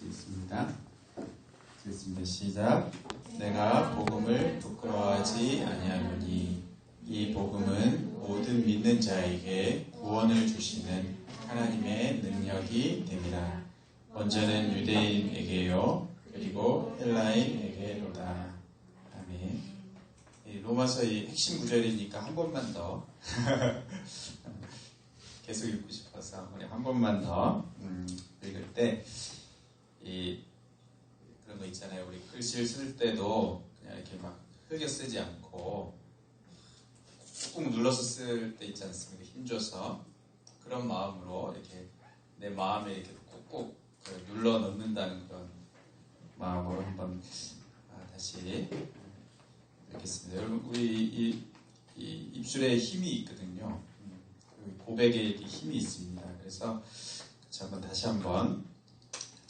있습니다. 시작. 내가 복음을 부끄러워하지 아니하노니 이 복음은 모든 믿는 자에게 구원을 주시는 하나님의 능력이 됨이라. 먼저는 유대인에게요 그리고 헬라인에게로다. 아멘. 로마서의 핵심 구절이니까 한 번만 더 계속 읽고 싶어서 한 번만 더 읽을 때 그런 거 있잖아요. 우리 글씨를 쓸 때도 그냥 이렇게 막 흐려 쓰지 않고 꾹꾹 눌러서 쓸 때 있지 않습니까? 힘줘서 그런 마음으로 이렇게 내 마음에 이렇게 꾹꾹 눌러 넣는다는 그런 마음으로 한번 다시 읽겠습니다. 여러분, 우리 이 입술에 힘이 있거든요. 고백에 힘이 있습니다. 그래서 한번 다시 한번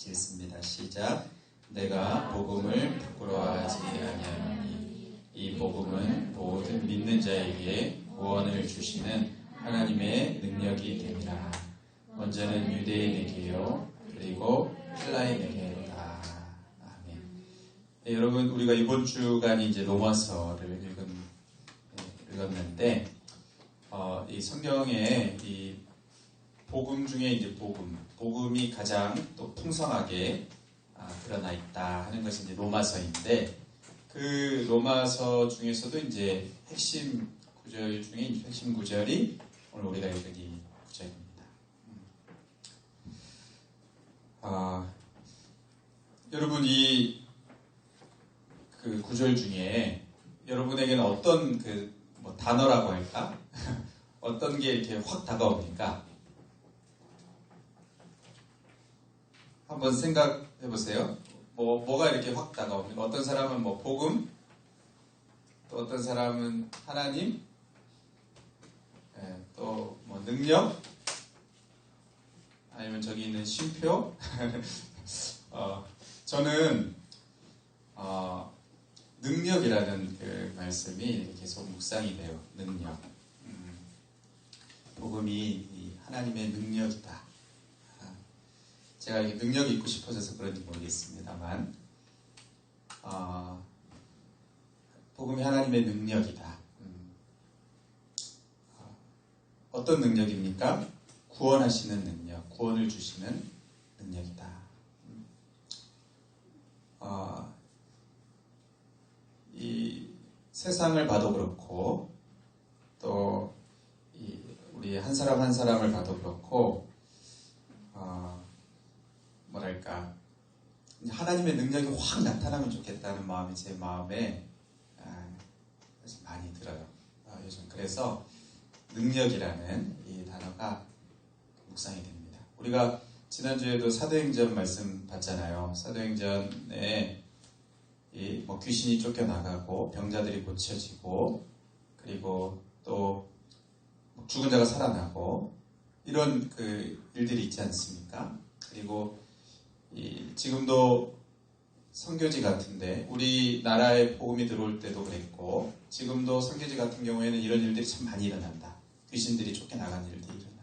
읽습니다. 시작. 내가 복음을 부끄러워하지 아니하노니 이 복음은 모든 믿는 자에게 구원을 주시는 하나님의 능력이 됨이라. 먼저는 유대인에게요 그리고 헬라인에게로다. 아멘. 네, 여러분, 우리가 이번 주간이 이제 로마서를 읽었는데 이 성경에 이 복음 중에 이제 복음이 가장 또 풍성하게 드러나 있다 하는 것이 이제 로마서인데, 그 로마서 중에서도 이제 핵심 구절 중에 핵심 구절이 오늘 우리가 읽은 이 구절입니다. 여러분, 그 구절 중에 여러분에게는 어떤 뭐 단어라고 할까? 어떤 게 이렇게 확 다가옵니까? 한번 생각해 보세요. 뭐가 이렇게 확 다가옵니까? 어떤 사람은 뭐 복음, 또 어떤 사람은 하나님, 또 뭐 능력, 아니면 저기 있는 쉼표. 저는 능력이라는 그 말씀이 계속 묵상이 돼요. 능력. 복음이 하나님의 능력이다. 제가 이게 능력이 있고 싶어져서 그런지 모르겠습니다만, 복음이 하나님의 능력이다. 어떤 능력입니까? 구원하시는 능력, 구원을 주시는 능력이다. 이 세상을 봐도 그렇고, 또 우리 한 사람 한 사람을 봐도 그렇고, 뭐랄까, 하나님의 능력이 확 나타나면 좋겠다는 마음이 제 마음에 많이 들어요. 요즘 그래서 능력이라는 이 단어가 묵상이 됩니다. 우리가 지난주에도 사도행전 말씀 봤잖아요. 사도행전에 뭐 귀신이 쫓겨나가고 병자들이 고쳐지고, 그리고 또 죽은 자가 살아나고, 이런 그 일들이 있지 않습니까? 그리고 지금도 선교지 같은데, 우리나라에 복음이 들어올 때도 그랬고, 지금도 선교지 같은 경우에는 이런 일들이 참 많이 일어난다. 귀신들이 쫓겨나간 일들이 일어난다.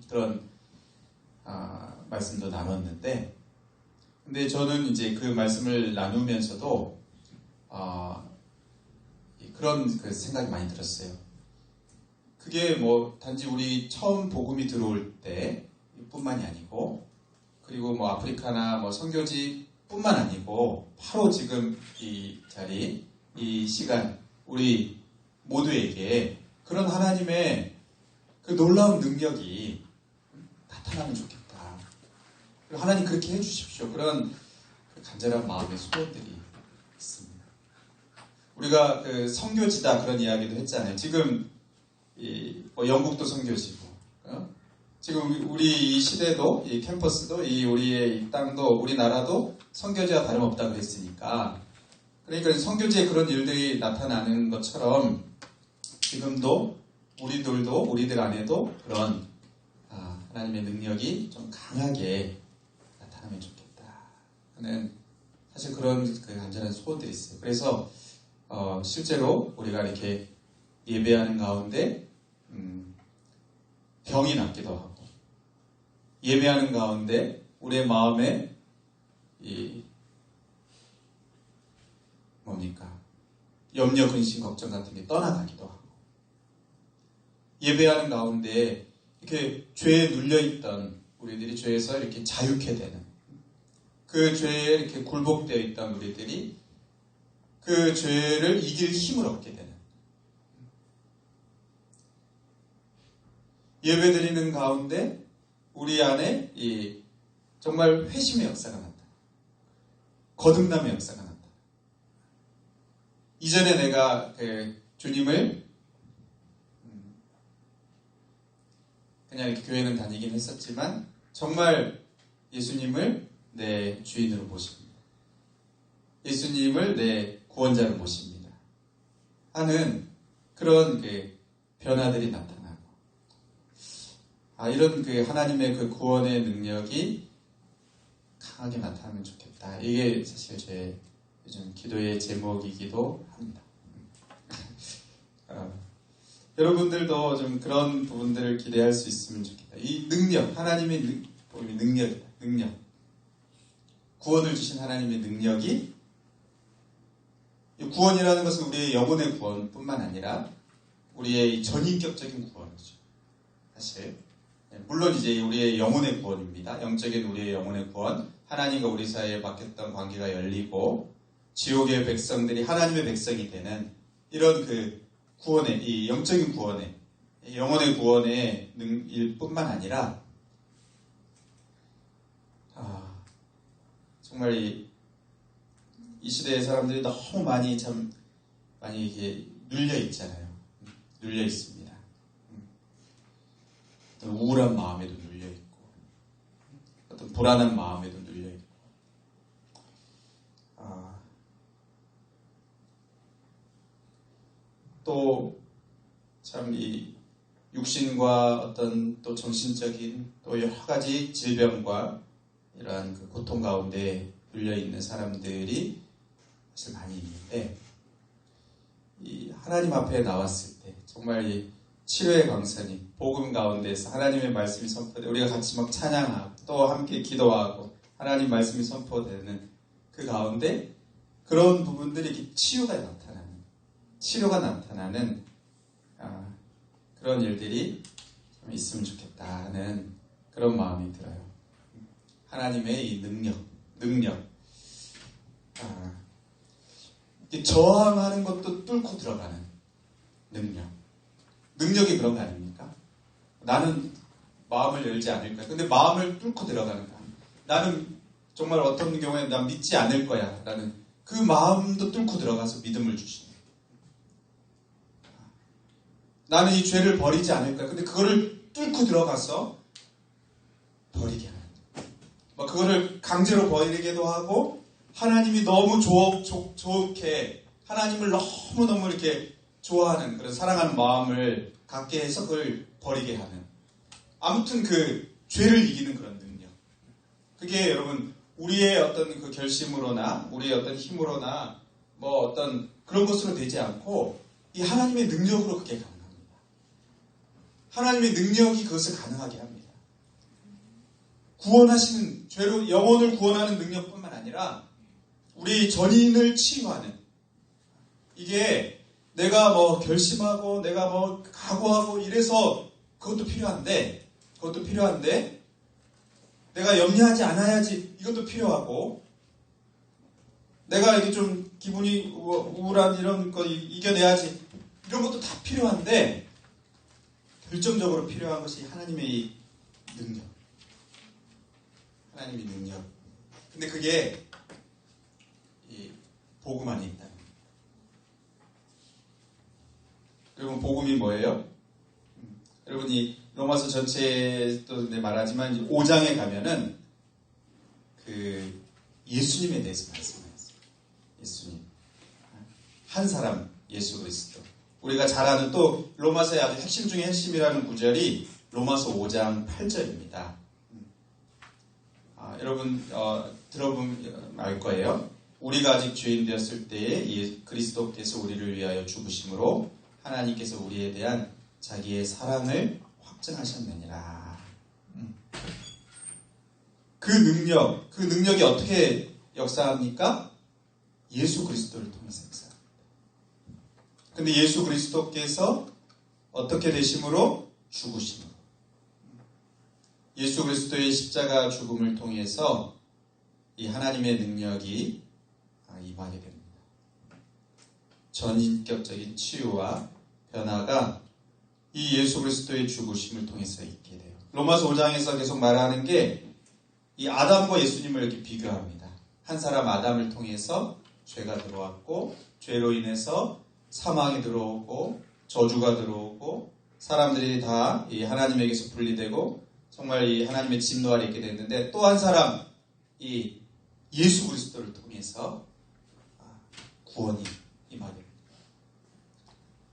그런 말씀도 나눴는데, 근데 저는 이제 그 말씀을 나누면서도 그런 그 생각이 많이 들었어요. 그게 뭐 단지 우리 처음 복음이 들어올 때 뿐만이 아니고, 그리고 뭐 아프리카나 뭐 선교지 뿐만 아니고, 바로 지금 이 자리, 이 시간, 우리 모두에게 그런 하나님의 그 놀라운 능력이 나타나면 좋겠다. 그리고 하나님 그렇게 해주십시오. 그런 그 간절한 마음의 소원들이 있습니다. 우리가 그 선교지다 그런 이야기도 했잖아요. 지금 뭐 영국도 선교지고, 지금 우리 이 시대도, 이 캠퍼스도, 우리의 이 땅도, 우리나라도 선교지와 다름없다 그랬으니까, 그러니까 선교지에 그런 일들이 나타나는 것처럼 지금도 우리들 안에도 그런 하나님의 능력이 좀 강하게 나타나면 좋겠다 하는, 사실 그런 그 간절한 소원들이 있어요. 그래서 실제로 우리가 이렇게 예배하는 가운데 병이 낫기도 하고, 예배하는 가운데 우리의 마음에 이 뭡니까? 염려, 근심, 걱정 같은 게 떠나가기도 하고, 예배하는 가운데 이렇게 죄에 눌려있던 우리들이 죄에서 이렇게 자유케 되는, 그 죄에 이렇게 굴복되어 있던 우리들이 그 죄를 이길 힘을 얻게 되는, 예배드리는 가운데 우리 안에 정말 회심의 역사가 난다. 거듭남의 역사가 난다. 이전에 내가 주님을 그냥 이렇게 교회는 다니긴 했었지만 정말 예수님을 내 주인으로 모십니다. 예수님을 내 구원자로 모십니다. 하는 그런 변화들이 나타나고, 이런 하나님의 그 구원의 능력이 강하게 나타나면 좋겠다. 이게 사실 제 요즘 기도의 제목이기도 합니다. 여러분들도 좀 그런 부분들을 기대할 수 있으면 좋겠다. 이 능력, 하나님의 능력이다. 능력. 구원을 주신 하나님의 능력이, 구원이라는 것은 우리의 영혼의 구원뿐만 아니라 우리의 전인격적인 구원이죠. 사실 물론 이제 우리의 영혼의 구원입니다. 영적인 우리의 영혼의 구원, 하나님과 우리 사이에 막혔던 관계가 열리고 지옥의 백성들이 하나님의 백성이 되는 이런 구원의, 이 영적인 구원의, 영혼의 구원의 일뿐만 아니라 정말 이 시대의 사람들이 너무 많이 이게 눌려 있잖아요. 눌려 있습니다. 어떤 우울한 마음에도 눌려 있고, 어떤 불안한 마음에도 눌려 있고, 또 참 이 육신과 어떤 또 정신적인 또 여러 가지 질병과 이러한 고통 가운데 눌려 있는 사람들이 사실 많이 있는데, 이 하나님 앞에 나왔을 때 정말 이 치료의 강사님, 복음 가운데서 하나님의 말씀이 선포되고 우리가 같이 막 찬양하고 또 함께 기도하고 하나님 말씀이 선포되는 그 가운데 그런 부분들이 이렇게 치유가 나타나는, 치료가 나타나는 그런 일들이 좀 있으면 좋겠다 하는 그런 마음이 들어요. 하나님의 이 능력. 저항하는 것도 뚫고 들어가는 능력이 그런 거 아닙니까? 나는 마음을 열지 않을 거야. 근데 마음을 뚫고 들어가는 거야. 나는 정말 어떤 경우에 난 믿지 않을 거야 라는 그 마음도 뚫고 들어가서 믿음을 주시네. 나는 이 죄를 버리지 않을 거야. 근데 그거를 뚫고 들어가서 버리게 하는, 그거를 강제로 버리기도 하고, 하나님이 너무 좋게 하나님을 너무너무 이렇게 좋아하는 그런 사랑하는 마음을 갖게 해서 그걸 버리게 하는, 아무튼 그 죄를 이기는 그런 능력. 그게 여러분 우리의 어떤 그 결심으로나 우리의 어떤 힘으로나 어떤 그런 것으로 되지 않고 이 하나님의 능력으로 그게 가능합니다. 하나님의 능력이 그것을 가능하게 합니다. 구원하시는, 죄로 영혼을 구원하는 능력뿐만 아니라 우리 전인을 치유하는, 이게 내가 결심하고 내가 각오하고 이래서 그것도 필요한데 내가 염려하지 않아야지 이것도 필요하고, 내가 이게 좀 기분이 우울한 이런 거 이겨내야지 이런 것도 다 필요한데, 결정적으로 필요한 것이 하나님의 이 능력. 하나님의 능력. 근데 그게 이 복음 안에 있다. 여러분 복음이 뭐예요? 여러분이 로마서 전체도 말하지만 5장에 가면은 그 예수님에 대해서 말씀하셨어요. 예수님. 한 사람 예수 그리스도. 우리가 잘 아는 또 로마서의 아주 핵심 중에 핵심이라는 구절이 로마서 5장 8절입니다. 여러분 들어보면 알 거예요. 우리가 아직 죄인 되었을 때에 그리스도께서 우리를 위하여 죽으심으로 하나님께서 우리에 대한 자기의 사랑을 확증하셨느니라. 그 능력이 어떻게 역사합니까? 예수 그리스도를 통해서 역사합니다. 근데 예수 그리스도께서 어떻게 되심으로? 죽으심으로. 예수 그리스도의 십자가 죽음을 통해서 이 하나님의 능력이 임하게 됩니다. 전인격적인 치유와 변화가 이 예수 그리스도의 죽으심을 통해서 있게 돼요. 로마서 5장에서 계속 말하는 게 이 아담과 예수님을 이렇게 비교합니다. 한 사람 아담을 통해서 죄가 들어왔고 죄로 인해서 사망이 들어오고 저주가 들어오고 사람들이 다 이 하나님에게서 분리되고 정말 이 하나님의 진노 아래 있게 됐는데 또 한 사람 이 예수 그리스도를 통해서 구원이 임하게 됩니다.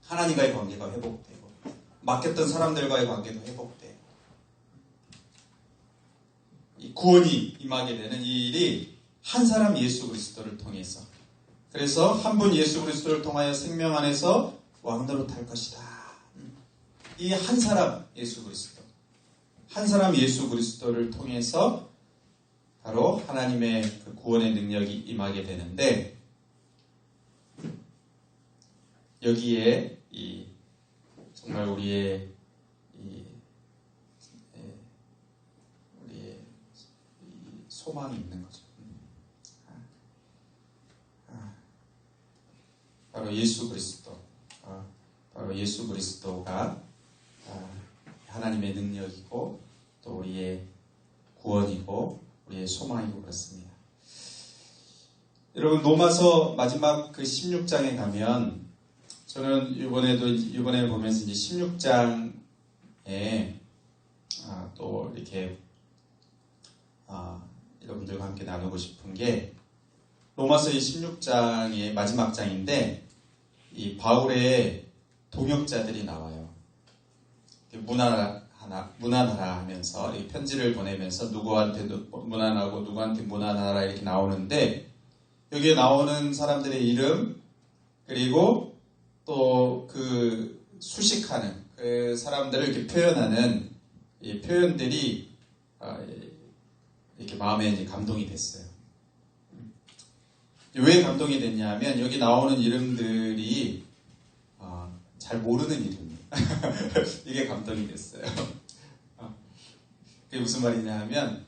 하나님과의 관계가 회복되고 맡겼던 사람들과의 관계도 회복되고 이 구원이 임하게 되는 이 일이 한 사람 예수 그리스도를 통해서 그래서 한 분 예수 그리스도를 통하여 생명 안에서 왕노로 탈 것이다. 이 한 사람 예수 그리스도 한 사람 예수 그리스도를 통해서 바로 하나님의 그 구원의 능력이 임하게 되는데 여기에 이 정말 우리의 소망이 있는 거죠. 바로 예수 그리스도, 바로 예수 그리스도가 하나님의 능력이고 또 우리의 구원이고 우리의 소망이고 그렇습니다. 여러분 로마서 마지막 그 16장에 가면 저는 이번에 보면서 이제 16장에 또 이렇게 여러분들과 함께 나누고 싶은 게 로마서의 16장의 마지막 장인데 이 바울의 동역자들이 나와요. 문안하라 하면서 이 편지를 보내면서 누구한테 문안하고 누구한테 문안하라 이렇게 나오는데 여기에 나오는 사람들의 이름 그리고 또 그 수식하는 그 사람들을 이렇게 표현하는 이 표현들이 이렇게 마음에 이제 감동이 됐어요. 왜 감동이 됐냐 하면 여기 나오는 이름들이 잘 모르는 이름이에요. 이게 감동이 됐어요. 그게 무슨 말이냐 하면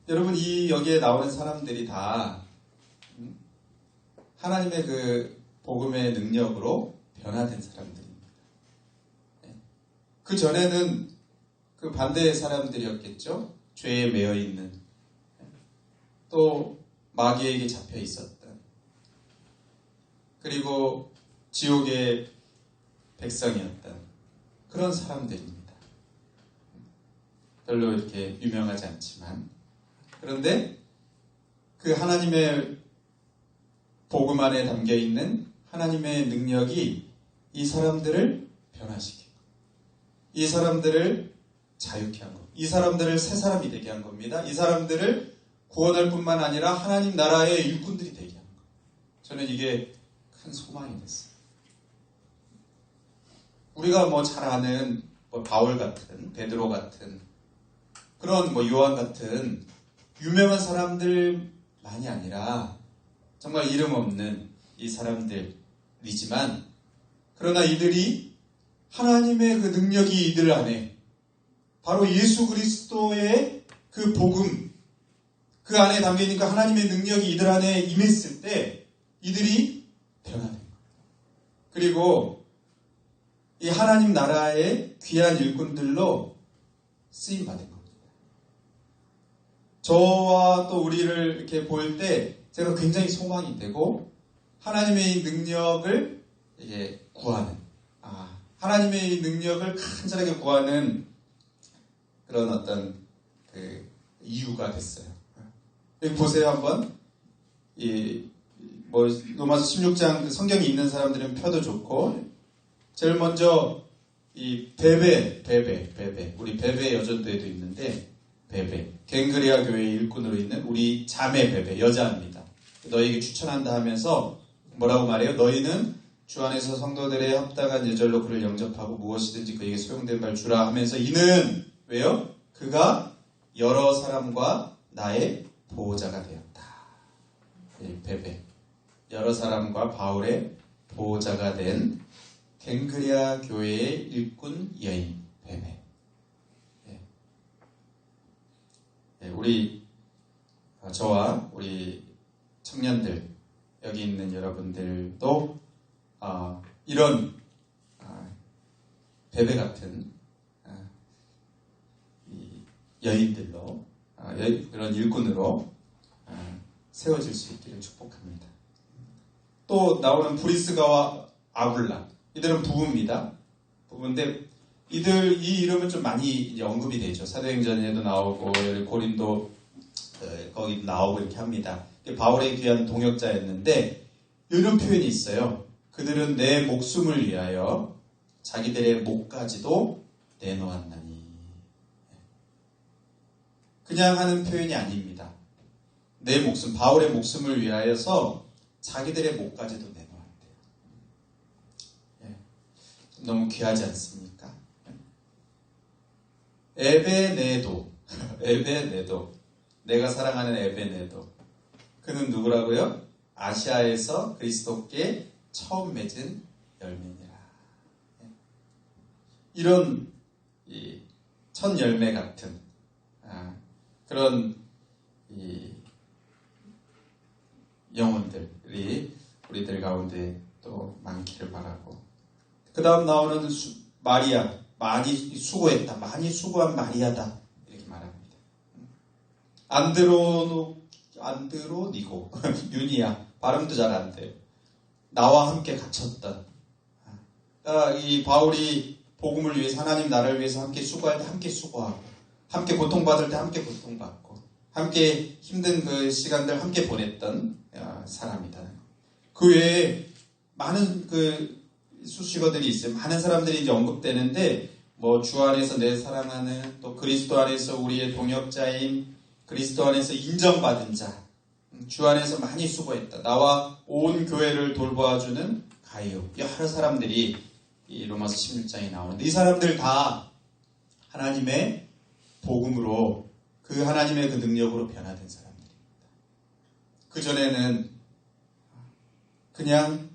여러분 여기에 나오는 사람들이 다 하나님의 그 복음의 능력으로 변화된 사람들입니다. 그 전에는 그 반대의 사람들이었겠죠. 죄에 매여 있는 또 마귀에게 잡혀 있었던 그리고 지옥의 백성이었던 그런 사람들입니다. 별로 이렇게 유명하지 않지만 그런데 그 하나님의 복음 안에 담겨있는 하나님의 능력이 이 사람들을 변화시키고 이 사람들을 자유케 한 겁니다. 이 사람들을 새 사람이 되게 한 겁니다. 이 사람들을 구원할 뿐만 아니라 하나님 나라의 일꾼들이 되게 한 겁니다. 저는 이게 큰 소망이 됐어요. 우리가 뭐 잘 아는 바울 같은 베드로 같은 그런 요한 같은 유명한 사람들만이 아니라 정말 이름 없는 이 사람들이지만 그러나 이들이 하나님의 그 능력이 이들 안에 바로 예수 그리스도의 그 복음 그 안에 담겨있으니까 하나님의 능력이 이들 안에 임했을 때 이들이 변화된 거예요. 그리고 이 하나님 나라의 귀한 일꾼들로 쓰임받은 겁니다. 저와 또 우리를 이렇게 볼 때 제가 굉장히 소망이 되고 하나님의 능력을 이제 구하는 하나님의 능력을 간절하게 구하는 그런 어떤 그 이유가 됐어요. 여기 보세요 한번. 로마서 16장 성경이 있는 사람들은 펴도 좋고 제일 먼저 이 베베 우리 베베 여전도에도 있는데 베베 갱그리아 교회의 일꾼으로 있는 우리 자매 베베 여자입니다. 너희에게 추천한다 하면서 뭐라고 말해요? 너희는 주 안에서 성도들의 합당한 예절로 그를 영접하고 무엇이든지 그에게 소용된 바를 주라 하면서 이는 왜요? 그가 여러 사람과 나의 보호자가 되었다. 베베. 여러 사람과 바울의 보호자가 된 갱그리아 교회의 일꾼 여인 베베. 우리 저와 우리 청년들 여기 있는 여러분들도 이런 베베 같은 여인들로 그런 일꾼으로 세워질 수 있기를 축복합니다. 또 나오는 브리스가와 아굴라, 이들은 부부입니다. 부부인데 이 이름은 좀 많이 이제 언급이 되죠. 사도행전에도 나오고 고린도 거기 나오고 이렇게 합니다. 바울의 귀한 동역자였는데 이런 표현이 있어요. 그들은 내 목숨을 위하여 자기들의 목까지도 내놓았나니. 그냥 하는 표현이 아닙니다. 내 목숨, 바울의 목숨을 위하여서 자기들의 목까지도 내놓았대요. 너무 귀하지 않습니까? 에베네도, 내가 사랑하는 에베네도. 그는 누구라고요? 아시아에서 그리스도께 처음 맺은 열매니라. 이런 첫 열매 같은 그런 영혼들이 우리들 가운데 또 많기를 바라고. 그 다음 나오는 마리아, 많이 수고했다, 많이 수고한 마리아다 이렇게 말합니다. 안드로니고 유니아, 발음도 잘 안 돼요. 나와 함께 갇혔던. 이 바울이 복음을 위해서, 하나님 나라를 위해서 함께 수고할 때 함께 수고하고, 함께 고통받을 때 함께 고통받고, 함께 힘든 그 시간들 함께 보냈던 사람이다. 그 외에 많은 그 수식어들이 있어요. 많은 사람들이 이제 언급되는데, 뭐 주 안에서 내 사랑하는, 또 그리스도 안에서 우리의 동역자인, 그리스도 안에서 인정받은 자, 주 안에서 많이 수고했다. 나와 온 교회를 돌보아주는 가이오. 여러 사람들이 이 로마서 16장에 나오는데, 이 사람들 다 하나님의 복음으로, 그 하나님의 그 능력으로 변화된 사람들입니다. 그전에는 그냥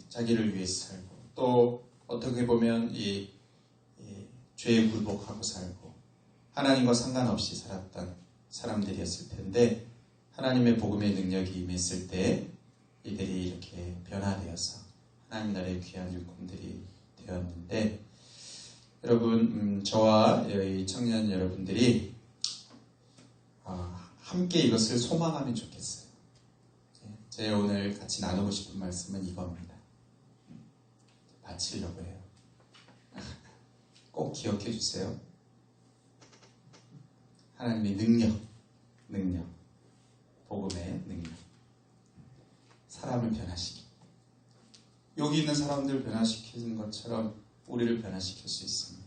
자기를 위해서 살고, 또 어떻게 보면 죄에 굴복하고 살고 하나님과 상관없이 살았던 사람들이었을 텐데, 하나님의 복음의 능력이 임했을 때 이들이 이렇게 변화되어서 하나님 나라의 귀한 일꾼들이 되었는데, 여러분, 저와 여기 청년 여러분들이 함께 이것을 소망하면 좋겠어요. 제가 오늘 같이 나누고 싶은 말씀은 이겁니다. 바치려고 해요. 꼭 기억해 주세요. 하나님의 능력, 복음의 능력, 사람을 변화시키고, 여기 있는 사람들을 변화시키는 것처럼 우리를 변화시킬 수 있습니다.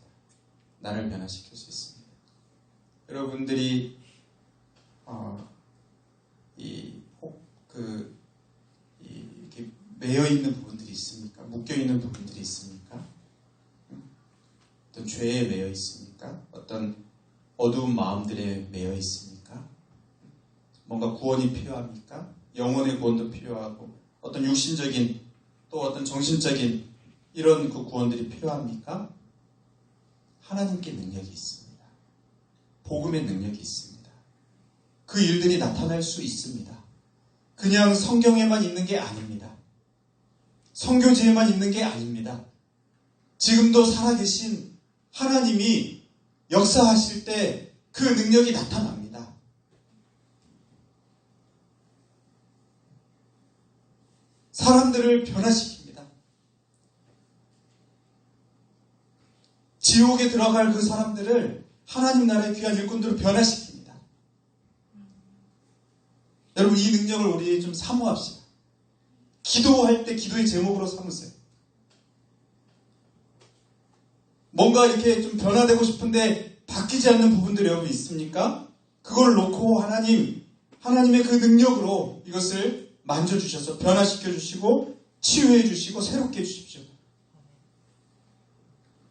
나를 변화시킬 수 있습니다. 여러분들이 이렇게 매여 있는 부분들이 있습니까? 묶여 있는 부분들이 있습니까? 어떤 죄에 매여 있습니까? 어떤 어두운 마음들에 매여 있습니까? 뭔가 구원이 필요합니까? 영혼의 구원도 필요하고, 어떤 육신적인 또 어떤 정신적인 이런 그 구원들이 필요합니까? 하나님께 능력이 있습니다. 복음의 능력이 있습니다. 그 일들이 나타날 수 있습니다. 그냥 성경에만 있는 게 아닙니다. 선교지에만 있는 게 아닙니다. 지금도 살아계신 하나님이 역사하실 때 그 능력이 나타납니다. 사람들을 변화시킵니다. 지옥에 들어갈 그 사람들을 하나님 나라의 귀한 일꾼들을 변화시킵니다. 여러분, 이 능력을 우리 좀 사모합시다. 기도할 때 기도의 제목으로 삼으세요. 뭔가 이렇게 좀 변화되고 싶은데 바뀌지 않는 부분들이 여러분 있습니까? 그걸 놓고 하나님의 그 능력으로 이것을 만져주셔서 변화시켜 주시고 치유해 주시고 새롭게 해주십시오.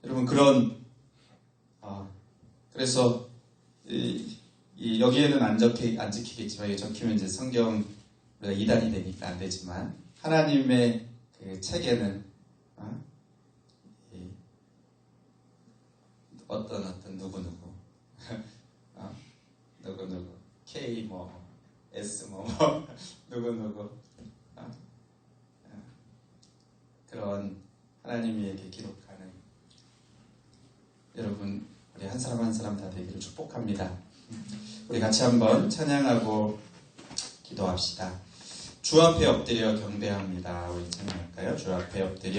여러분, 그래서 여기에는 안 지키겠지만 이게 적히면 이제 성경 우리가 이단이 되니까 안 되지만 하나님의 그 책에는 어떤 누구 누구 K 뭐 S 뭐 누구 그런 하나님이 이렇게 기록하는 여러분 우리 한 사람 한 사람 다 되기를 축복합니다. 우리 같이 한번 찬양하고 기도합시다. 주 앞에 엎드려 경배합니다. 우리 찬양할까요? 주 앞에 엎드려